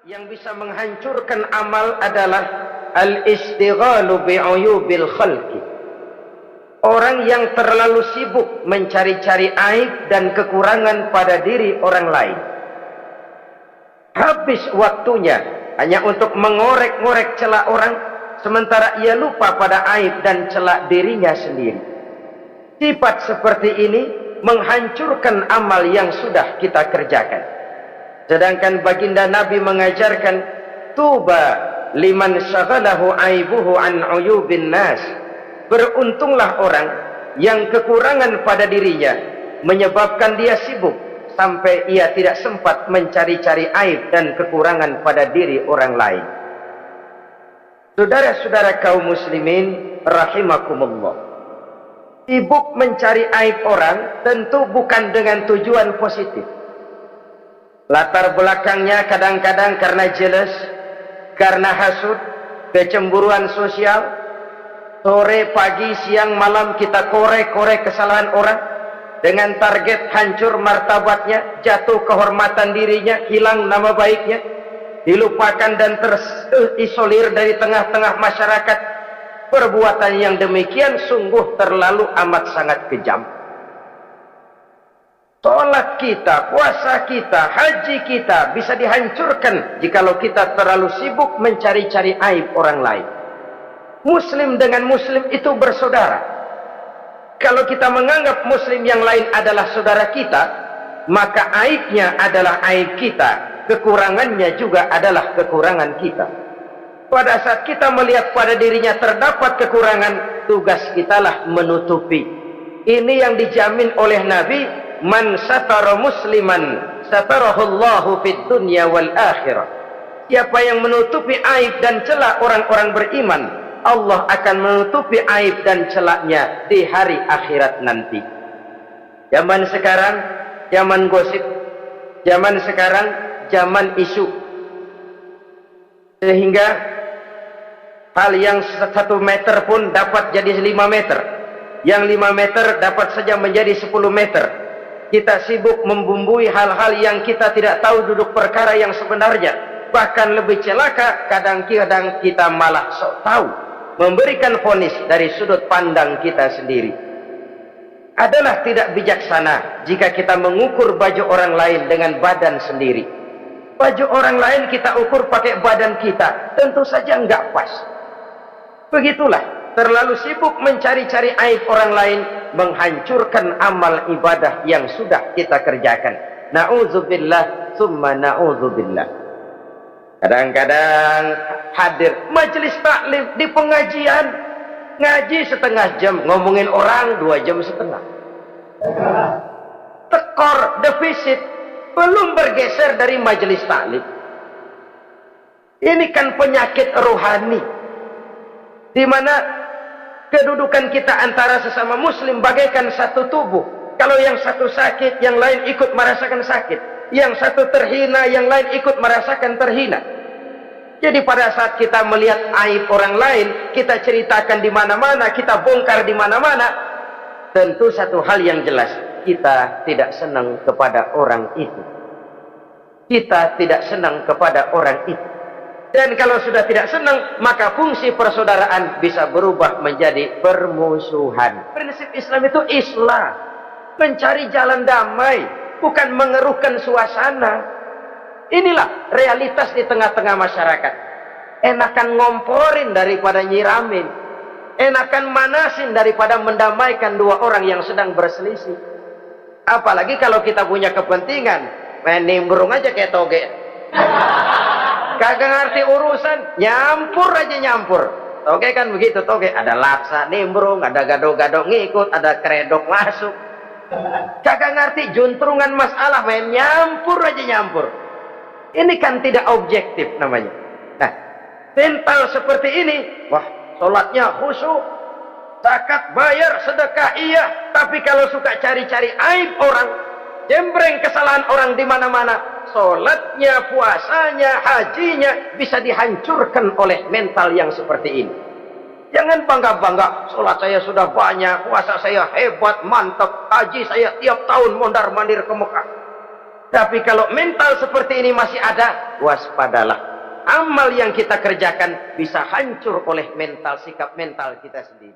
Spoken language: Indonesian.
Yang bisa menghancurkan amal adalah al-istighalu bi'uyubil khalqi. Orang yang terlalu sibuk mencari-cari aib dan kekurangan pada diri orang lain. Habis waktunya hanya untuk mengorek-ngorek celah orang, sementara ia lupa pada aib dan celah dirinya sendiri. Sifat seperti ini menghancurkan amal yang sudah kita kerjakan. Sedangkan baginda Nabi mengajarkan, tuba liman syaghalahu aibuhu an uyubin nas. Beruntunglah orang yang kekurangan pada dirinya menyebabkan dia sibuk sampai ia tidak sempat mencari-cari aib dan kekurangan pada diri orang lain. Saudara-saudara kaum muslimin rahimakumullah, sibuk mencari aib orang tentu bukan dengan tujuan positif. Latar belakangnya kadang-kadang karena jealous, karena hasud, kecemburuan sosial. Sore, pagi, siang, malam kita korek-korek kesalahan orang dengan target hancur martabatnya, jatuh kehormatan dirinya, hilang nama baiknya, dilupakan dan terisolir dari tengah-tengah masyarakat. Perbuatan yang demikian sungguh terlalu amat sangat kejam. Sholat kita, puasa kita, haji kita bisa dihancurkan jikalau kita terlalu sibuk mencari-cari aib orang lain. Muslim dengan muslim itu bersaudara. Kalau kita menganggap muslim yang lain adalah saudara kita, maka aibnya adalah aib kita, kekurangannya juga adalah kekurangan kita. Pada saat kita melihat pada dirinya terdapat kekurangan, tugas kitalah menutupi. Ini yang dijamin oleh Nabi, man satara musliman satarahullahu fid dunya wal akhirah. Siapa yang menutupi aib dan celah orang-orang beriman, Allah akan menutupi aib dan celahnya di hari akhirat nanti. Zaman sekarang zaman gosip, zaman sekarang zaman isu, sehingga hal yang 1 meter pun dapat jadi 5 meter, yang 5 meter dapat saja menjadi 10 meter. Kita sibuk membumbui hal-hal yang kita tidak tahu duduk perkara yang sebenarnya. Bahkan lebih celaka, kadang-kadang kita malah sok tahu, memberikan vonis dari sudut pandang kita sendiri. Adalah tidak bijaksana jika kita mengukur baju orang lain dengan badan sendiri. Baju orang lain kita ukur pakai badan kita, tentu saja enggak pas. Begitulah, terlalu sibuk mencari-cari aib orang lain menghancurkan amal ibadah yang sudah kita kerjakan. Na'udzubillah summa na'udzubillah. Kadang-kadang hadir majelis taklim di pengajian, ngaji setengah jam, ngomongin orang 2 jam setengah. Tekor, defisit, belum bergeser dari majelis taklim. Ini kan penyakit rohani, di mana kedudukan kita antara sesama muslim bagaikan satu tubuh. Kalau yang satu sakit, yang lain ikut merasakan sakit. Yang satu terhina, yang lain ikut merasakan terhina. Jadi pada saat kita melihat aib orang lain, kita ceritakan di mana-mana, kita bongkar di mana-mana, tentu satu hal yang jelas, kita tidak senang kepada orang itu. Kita tidak senang kepada orang itu. Dan kalau sudah tidak senang, maka fungsi persaudaraan bisa berubah menjadi permusuhan. Prinsip Islam itu Islam, mencari jalan damai, bukan mengeruhkan suasana. Inilah realitas di tengah-tengah masyarakat. Enakan ngomporin daripada nyiramin, enakan manasin daripada mendamaikan 2 orang yang sedang berselisih. Apalagi kalau kita punya kepentingan, main nimbrung aja kayak toge. Kagak ngerti urusan, nyampur aja nyampur. Toge kan begitu, toge ada laksa nimbrung, ada gado-gado ngikut, ada kredok masuk. Kagak ngerti juntrungan masalah, main nyampur aja nyampur. Ini kan tidak objektif namanya. Nah, mental seperti ini, wah, sholatnya khusyuk, zakat bayar, sedekah iya, tapi kalau suka cari-cari aib orang, jembreng kesalahan orang di mana-mana, sholatnya, puasanya, hajinya bisa dihancurkan oleh mental yang seperti ini. Jangan bangga-bangga, sholat saya sudah banyak, puasa saya hebat, mantap, haji saya tiap tahun mondar-mandir ke Mekah. Tapi kalau mental seperti ini masih ada, waspadalah. Amal yang kita kerjakan bisa hancur oleh mental, sikap mental kita sendiri.